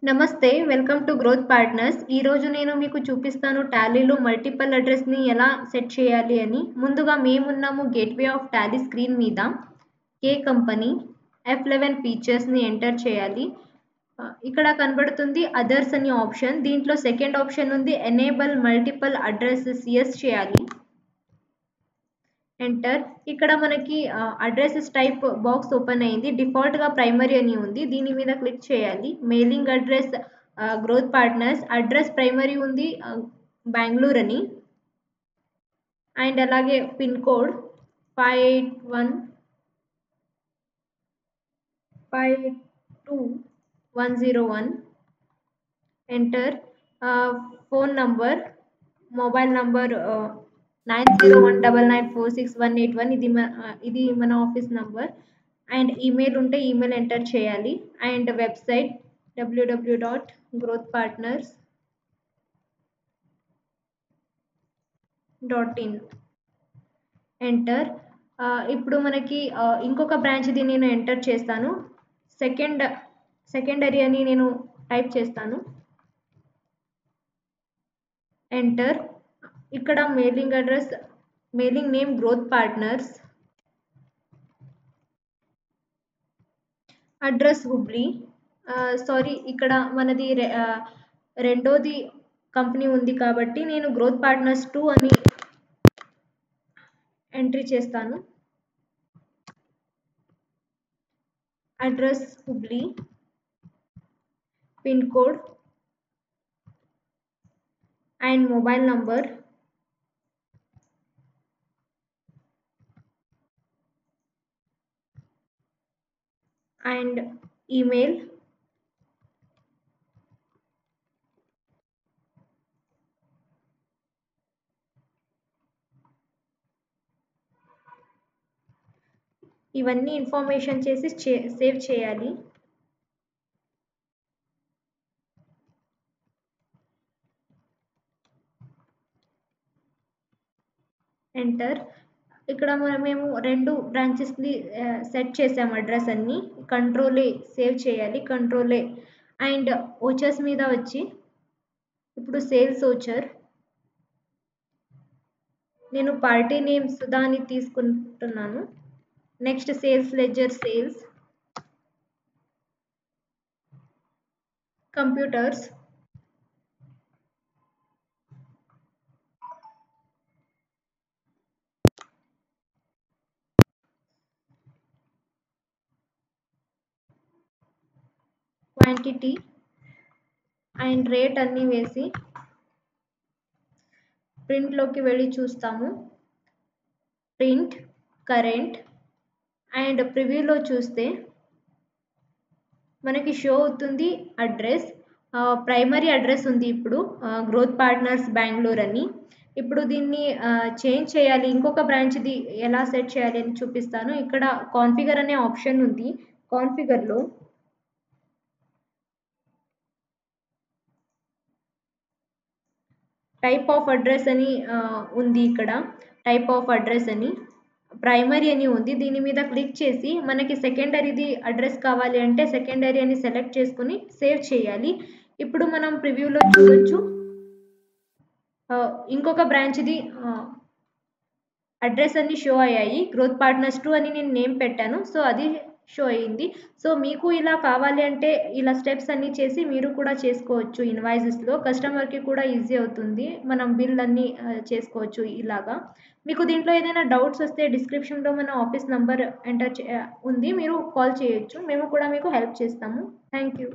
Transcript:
నమస్తే. Welcome to growth partners. ఈరోజు నేను మీకు చూపిస్తాను టాలీలో మల్టిపుల్ అడ్రెస్‌ని ఎలా సెట్ చేయాలి అని. ముందుగా మేమున్నాము గేట్‌వే ఆఫ్ టాలీ స్క్రీన్ మీద. కే కంపెనీ F11 ఫీచర్స్‌ని ఎంటర్ చేయాలి. ఇక్కడ కనబడుతుంది అదర్స్ అని ఆప్షన్. దీంట్లో సెకండ్ ఆప్షన్ ఉంది ఎనేబుల్ మల్టిపుల్ అడ్రెసెస్ యెస్ చేయాలి. ఎంటర్. ఇక్కడ మనకి అడ్రెసెస్ టైప్ బాక్స్ ఓపెన్ అయింది. డిఫాల్ట్‌గా ప్రైమరీ అని ఉంది. దీని మీద క్లిక్ చేయాలి. Mailing address growth partners. Address primary ఉంది బెంగుళూరు అని. అండ్ అలాగే pin code 58152101. Enter. Phone number, mobile number 9019946181 ఇది మన ఆఫీస్ నంబర్. అండ్ ఈమెయిల్ ఉంటే ఈమెయిల్ ఎంటర్ చేయాలి. And website www.growthpartners.in. ఎంటర్. ఇప్పుడు మనకి ఇంకొక బ్రాంచ్‌ది నేను ఎంటర్ చేస్తాను. సెకండరీ అని నేను టైప్ చేస్తాను. ఎంటర్. ఇక్కడ mailing name growth partners. Address Hubli. Sorry, ఇక్కడ మనది రెండోది కంపెనీ ఉంది కాబట్టి నేను గ్రోత్ పార్ట్నర్స్ 2 అని ఎంట్రీ చేస్తాను. Address Hubli, pin code and mobile number and email. ఇవన్నీ ఇన్ఫర్మేషన్ చేసి సేవ్ చేయాలి. ఎంటర్. ఇక్కడ మేము 2 బ్రాంచెస్‌ని సెట్ చేసాము అడ్రస్ అన్నీ. కంట్రోల్ ఏ సేవ్ చేయాలి. Control A. అండ్ ఓచర్స్ మీద వచ్చి ఇప్పుడు సేల్స్ ఓచర్. నేను పార్టీ నేమ్ సుధా అని తీసుకుంటున్నాను. Next sales ledger sales. Computers. Quantity and rate అన్నీ వేసి ప్రింట్‌లోకి వెళ్ళి చూస్తాము. ప్రింట్, కరెంట్ అండ్ ప్రివ్యూలో చూస్తే మనకి షో అవుతుంది అడ్రస్. ప్రైమరీ అడ్రస్ ఉంది ఇప్పుడు గ్రోత్ పార్ట్నర్స్ బెంగుళూరు అని. ఇప్పుడు దీన్ని చేంజ్ చేయాలి. ఇంకొక బ్రాంచ్‌ది ఎలా సెట్ చేయాలి అని చూపిస్తాను. ఇక్కడ కాన్ఫిగర్ అనే ఆప్షన్ ఉంది. కాన్ఫిగర్‌లో టైప్ ఆఫ్ అడ్రస్ అని ఉంది. ఇక్కడ టైప్ ఆఫ్ అడ్రస్ అని ప్రైమరీ అని ఉంది. దీని మీద క్లిక్ చేసి మనకి సెకండరీది అడ్రస్ కావాలి అంటే సెకండరీ అని సెలెక్ట్ చేసుకుని సేవ్ చేయాలి. ఇప్పుడు మనం ప్రివ్యూలో చూడొచ్చు ఇంకొక బ్రాంచ్‌ది అడ్రస్ అన్ని షో అయ్యాయి. గ్రోత్ పార్ట్నర్స్ 2 అని నేను నేమ్ పెట్టాను. సో అది షో అయింది. సో మీకు ఇలా కావాలి అంటే ఇలా స్టెప్స్ అన్నీ చేసి మీరు కూడా చేసుకోవచ్చు. ఇన్వాయిసెస్‌లో కస్టమర్‌కి కూడా ఈజీ అవుతుంది. మనం బిల్ అన్నీ చేసుకోవచ్చు ఇలాగా. మీకు దీంట్లో ఏదైనా డౌట్స్ వస్తే డిస్క్రిప్షన్‌లో మన ఆఫీస్ నంబర్ ఉంది. మీరు కాల్ చేయొచ్చు. మేము కూడా మీకు హెల్ప్ చేస్తాము. Thank you.